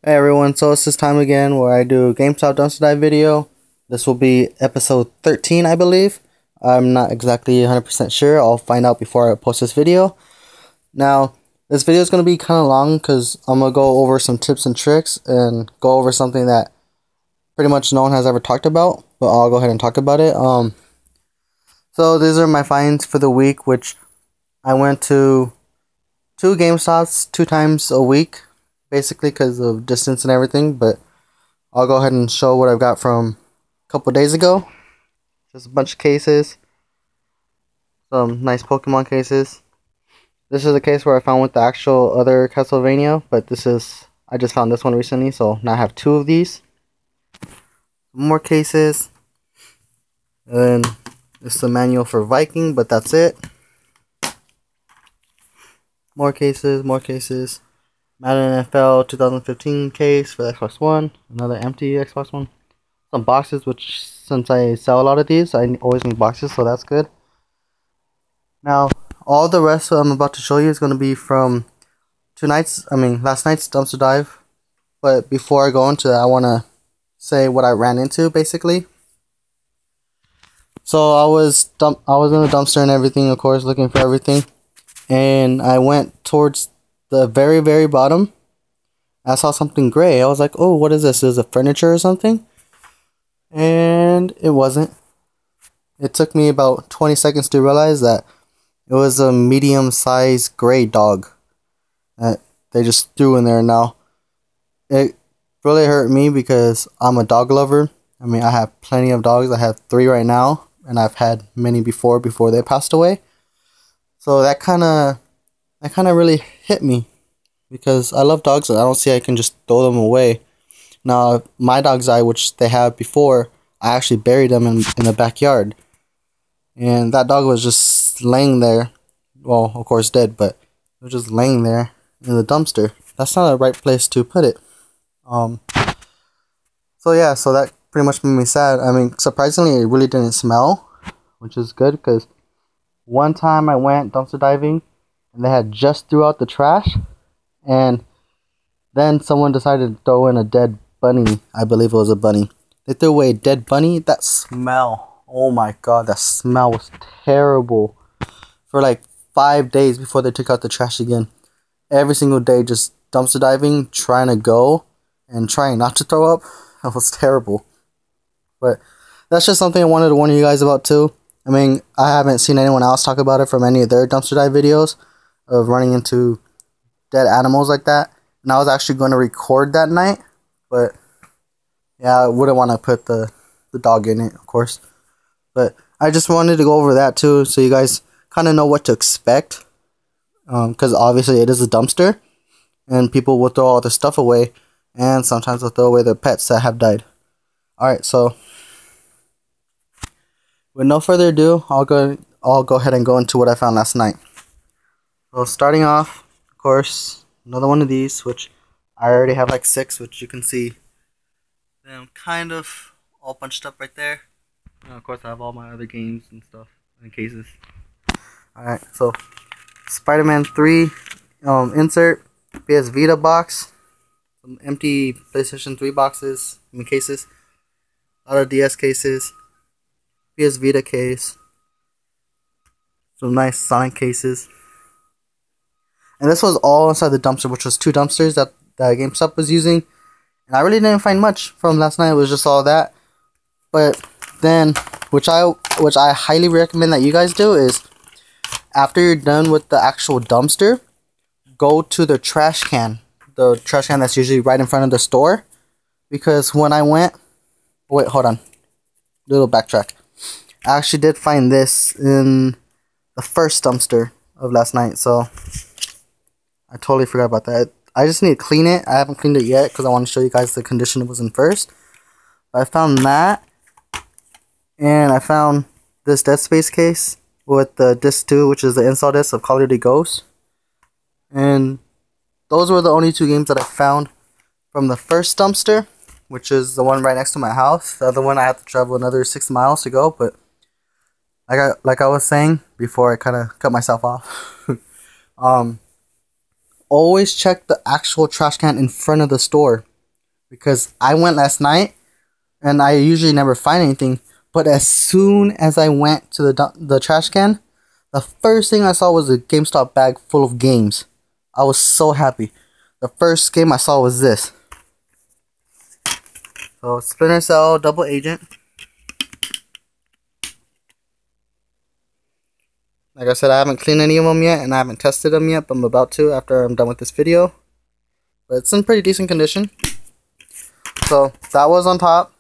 Hey everyone, so it's this time again where I do Gamestop Dumpster Dive video. This will be episode 13, I believe. I'm not exactly 100% sure. I'll find out before I post this video. Now, this video is going to be kind of long because I'm going to go over some tips and tricks and go over something that pretty much no one has ever talked about. But I'll go ahead and talk about it. So these are my finds for the week, which I went to 2 GameStops 2 times a week. Basically because of distance and everything, but I'll go ahead and show what I've got from a couple days ago. Just a bunch of cases, some nice Pokemon cases. This is a case where I found with the actual other Castlevania, but I just found this one recently, so now I have 2 of these. More cases, and then this is the manual for Viking, but that's it. More cases, more cases. Madden NFL 2015 case for the Xbox One. Another empty Xbox One. Some boxes, which since I sell a lot of these, I always need boxes, so that's good. Now, all the rest I'm about to show you is going to be from last night's dumpster dive. But before I go into that, I want to say what I ran into, basically. So I was in the dumpster and everything, of course, looking for everything. And I went towards the very, very bottom. I saw something gray. I was like, oh, what is this? Is it furniture or something? And it wasn't. It took me about 20 seconds to realize that it was a medium-sized gray dog that they just threw in there. Now, it really hurt me because I'm a dog lover. I mean, I have plenty of dogs. I have 3 right now, and I've had many before they passed away. So that kind of really hit me because I love dogs and I don't see I can just throw them away. Now, my dogs died, which they have before. I actually buried them in the backyard. And that dog was just laying there. Well, of course dead, but it was just laying there in the dumpster. That's not the right place to put it. So yeah, so that pretty much made me sad. I mean, surprisingly, it really didn't smell, which is good because one time I went dumpster diving and they had just threw out the trash, and then someone decided to throw in a dead bunny. I believe it was a bunny. They threw away a dead bunny. That smell, oh my god, that smell was terrible. For like 5 days before they took out the trash again. Every single day just dumpster diving, trying to go and trying not to throw up. That was terrible. But that's just something I wanted to warn you guys about too. I mean, I haven't seen anyone else talk about it from any of their dumpster dive videos of running into dead animals like that. And I was actually going to record that night, but yeah, I wouldn't want to put the dog in it, of course. But I just wanted to go over that too, so you guys kind of know what to expect. Because obviously it is a dumpster, and people will throw all their stuff away, and sometimes they'll throw away their pets that have died. Alright, so with no further ado, I'll go ahead and go into what I found last night. So starting off, of course, another one of these, which I already have like 6, which you can see them kind of all bunched up right there. And of course, I have all my other games and stuff in cases. Alright, so Spider-Man 3 insert, PS Vita box, some empty PlayStation 3 boxes, cases, a lot of DS cases, PS Vita case, some nice Sonic cases. And this was all inside the dumpster, which was 2 dumpsters that GameStop was using. And I really didn't find much from last night. It was just all that. But then, which I highly recommend that you guys do is, after you're done with the actual dumpster, go to the trash can. The trash can that's usually right in front of the store. Because when I went... Wait, hold on. Little backtrack. I actually did find this in the first dumpster of last night, so I totally forgot about that. I just need to clean it. I haven't cleaned it yet because I want to show you guys the condition it was in first. But I found that, and I found this Dead Space case with the disc 2, which is the install disc of Call of Duty Ghosts. And those were the only 2 games that I found from the first dumpster, which is the one right next to my house. The other one I had to travel another 6 miles to go, but like I was saying before I kind of cut myself off, always check the actual trash can in front of the store. because I went last night and I usually never find anything. But as soon as I went to the trash can, the first thing I saw was a GameStop bag full of games. I was so happy. The first game I saw was this. So Splinter Cell Double Agent. Like I said, I haven't cleaned any of them yet, and I haven't tested them yet, but I'm about to after I'm done with this video. But it's in pretty decent condition. So that was on top.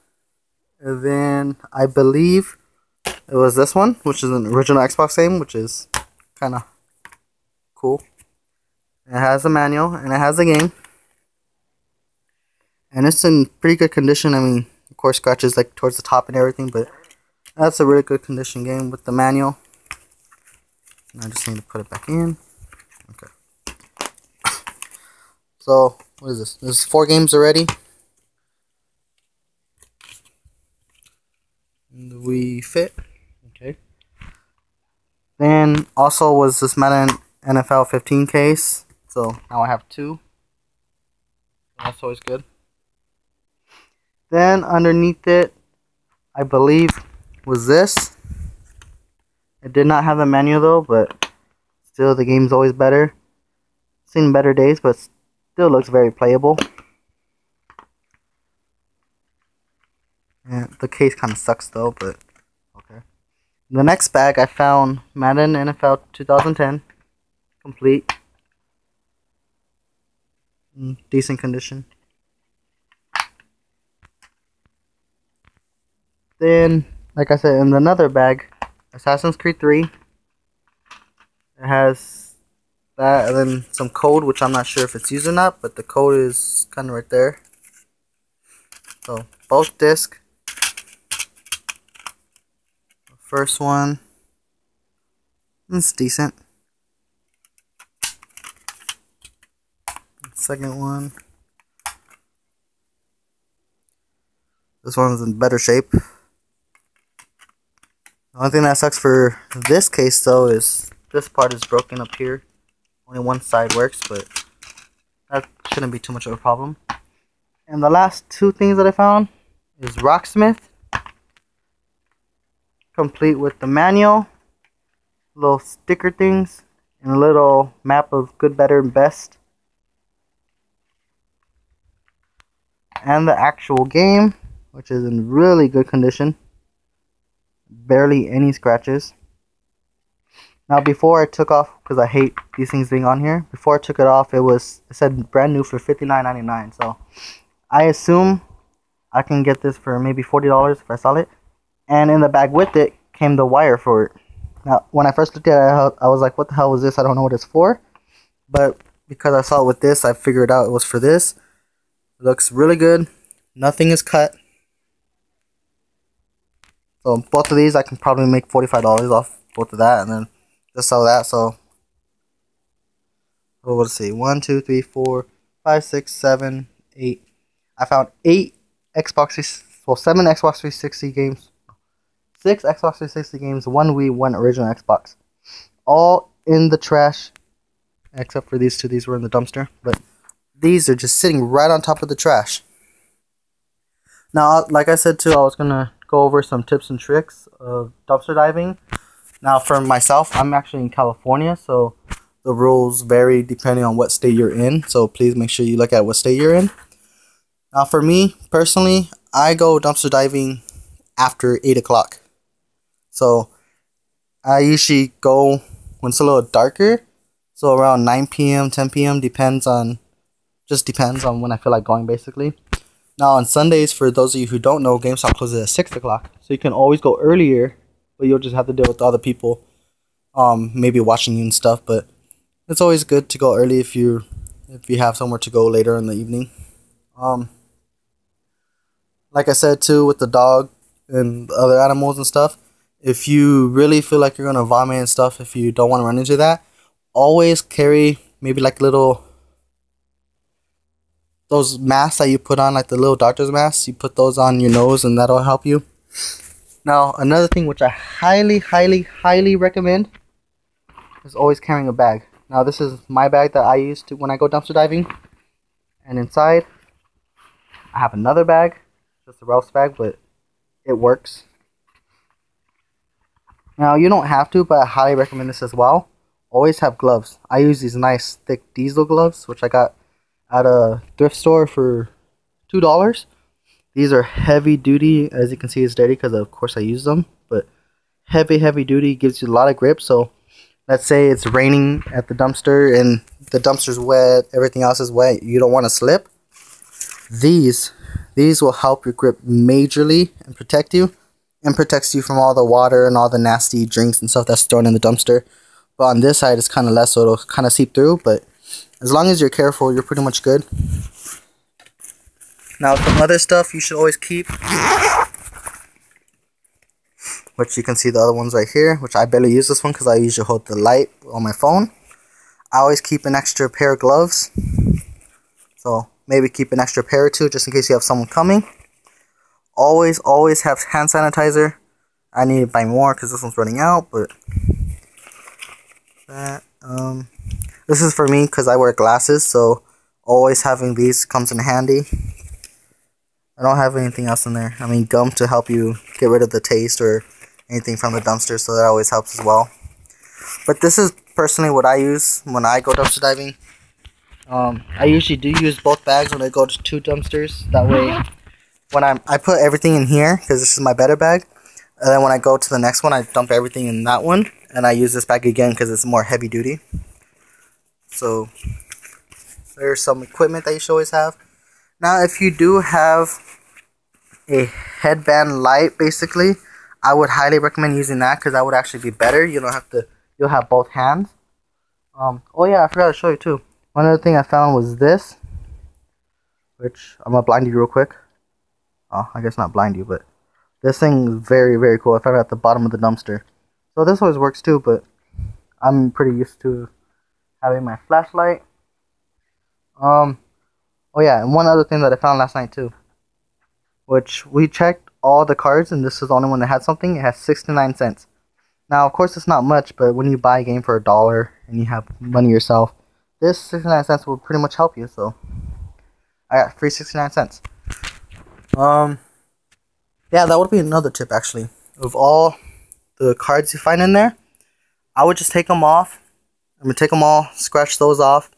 And then I believe it was this one, which is an original Xbox game, which is kind of cool. It has a manual and it has a game. And it's in pretty good condition. I mean, of course, scratches like towards the top and everything, but that's a really good condition game with the manual. And I just need to put it back in. Okay. So, what is this? There's 4 games already. And we fit. Okay. Then also was this Madden NFL 15 case. So now I have 2. That's always good. Then underneath it, I believe, was this. It did not have a manual though, but still the game's always better. Seen better days, but still looks very playable. Yeah, the case kind of sucks though, but okay. The next bag I found Madden NFL 2010 complete. Decent condition. Then, like I said, in another bag, Assassin's Creed 3. It has that, and then some code, which I'm not sure if it's used or not, but the code is kind of right there. So, both discs. The first one, it's decent. The second one, this one's in better shape. The only thing that sucks for this case though is this part is broken up here. Only one side works, but that shouldn't be too much of a problem. And the last 2 things that I found is Rocksmith, complete with the manual, little sticker things, and a little map of good, better, and best. And the actual game, which is in really good condition. Barely any scratches. Now before I took off, because I hate these things being on here, before I took it off, it said brand new for $59.99. So I assume I can get this for maybe $40 if I sell it. And in the bag with it came the wire for it. Now when I first looked at it, I was like, what the hell was this? I don't know what it's for. But because I saw it with this, I figured out it was for this. It looks really good. Nothing is cut. So both of these I can probably make $45 off both of that, and then just sell that. So let's see, 1, 2, 3, 4, 5, 6, 7, 8. I found 8 Xbox, well 7 Xbox 360 games, 6 Xbox 360 games, 1 Wii, 1 original Xbox, all in the trash, except for these 2. These were in the dumpster, but these are just sitting right on top of the trash. Now, like I said too, I was gonna go over some tips and tricks of dumpster diving. Now for myself, I'm actually in California, so the rules vary depending on what state you're in, so please make sure you look at what state you're in. Now for me personally, I go dumpster diving after 8 o'clock. So I usually go when it's a little darker, so around 9 p.m., 10 p.m. just depends on when I feel like going basically. Now on Sundays, for those of you who don't know, GameStop closes at 6 o'clock. So you can always go earlier, but you'll just have to deal with other people maybe watching you and stuff. But it's always good to go early if you have somewhere to go later in the evening. Like I said too, with the dog and the other animals and stuff, if you really feel like you're going to vomit and stuff, if you don't want to run into that, always carry maybe like little... those masks that you put on, like the little doctor's masks, you put those on your nose and that'll help you. Now, another thing which I highly, highly, highly recommend is always carrying a bag. Now, this is my bag that I use when I go dumpster diving. And inside, I have another bag, just a Ralph's bag, but it works. Now you don't have to, but I highly recommend this as well. Always have gloves. I use these nice thick diesel gloves, which I got at a thrift store for $2. These are heavy duty. As you can see, it's dirty because of course I use them, but heavy duty, gives you a lot of grip. So let's say it's raining at the dumpster and the dumpster's wet, everything else is wet, you don't want to slip. These will help your grip majorly and protect you, and protects you from all the water and all the nasty drinks and stuff that's thrown in the dumpster. But on this side it's kind of less, so it'll kind of seep through, but as long as you're careful, you're pretty much good. Now some other stuff you should always keep, which you can see the other ones right here, which I barely use this one because I usually hold the light on my phone. I always keep an extra pair of gloves, so maybe keep an extra pair or two just in case you have someone coming. Always have hand sanitizer. I need to buy more because this one's running out, but that this is for me because I wear glasses, so always having these comes in handy. I don't have anything else in there. I mean, gum to help you get rid of the taste or anything from the dumpster, so that always helps as well. But this is personally what I use when I go dumpster diving. I usually do use both bags when I go to 2 dumpsters. That way, when I put everything in here because this is my better bag, and then when I go to the next one, I dump everything in that one, and I use this bag again because it's more heavy duty. So there's some equipment that you should always have. Now, if you do have a headband light, basically, I would highly recommend using that because that would actually be better. You don't have to. You'll have both hands. Oh yeah, I forgot to show you too. One other thing I found was this, which I'm gonna blind you real quick. Oh, I guess not blind you, but this thing is very cool. I found it at the bottom of the dumpster. So this always works too, but I'm pretty used to having my flashlight. Oh yeah, and one other thing that I found last night too, which we checked all the cards, and this is the only one that had something. It has 69 cents. Now, of course, it's not much, but when you buy a game for $1 and you have money yourself, this 69 cents will pretty much help you. So I got free 69 cents. Yeah, that would be another tip actually. Of all the cards you find in there, I would just take them off. I'm gonna take them all, scratch those off,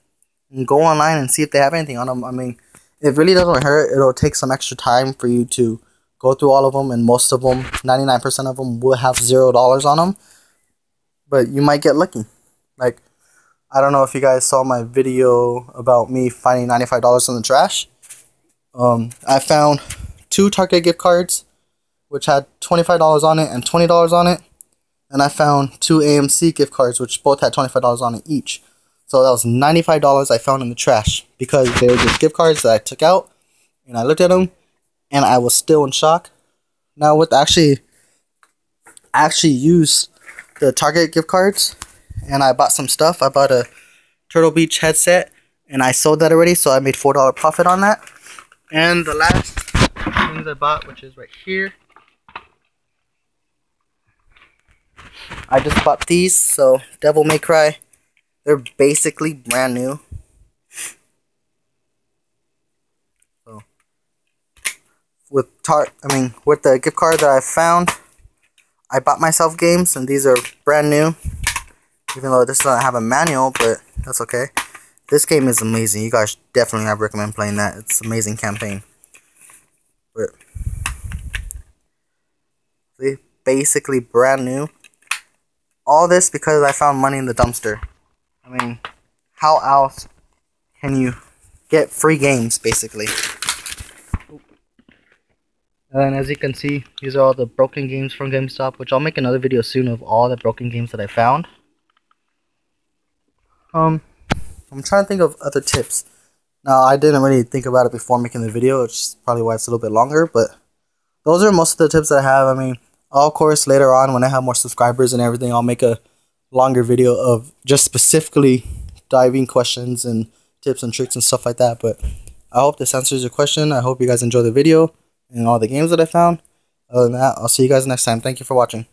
and go online and see if they have anything on them. I mean, it really doesn't hurt. It'll take some extra time for you to go through all of them, and most of them, 99% of them, will have $0 on them. But you might get lucky. Like, I don't know if you guys saw my video about me finding $95 in the trash. I found 2 Target gift cards, which had $25 on it and $20 on it. And I found 2 AMC gift cards, which both had $25 on it each. So that was $95 I found in the trash, because they were just gift cards that I took out, and I looked at them, and I was still in shock. Now, with I actually used the Target gift cards, and I bought some stuff. I bought a Turtle Beach headset, and I sold that already, so I made $4 profit on that. And the last things I bought, which is right here, I just bought these. So Devil May Cry, they're basically brand new. So with the gift card that I found, I bought myself games, and these are brand new. Even though this doesn't have a manual, but that's okay. This game is amazing. You guys definitely, I recommend playing that. It's an amazing campaign. But see, basically brand new. All this because I found money in the dumpster. I mean, how else can you get free games, basically? And as you can see, these are all the broken games from GameStop, which I'll make another video soon of all the broken games that I found. I'm trying to think of other tips. Now, I didn't really think about it before making the video, which is probably why it's a little bit longer, but those are most of the tips that I have. I mean, of course, later on, when I have more subscribers and everything, I'll make a longer video of just specifically diving questions and tips and tricks and stuff like that. But I hope this answers your question. I hope you guys enjoy the video and all the games that I found. Other than that, I'll see you guys next time. Thank you for watching.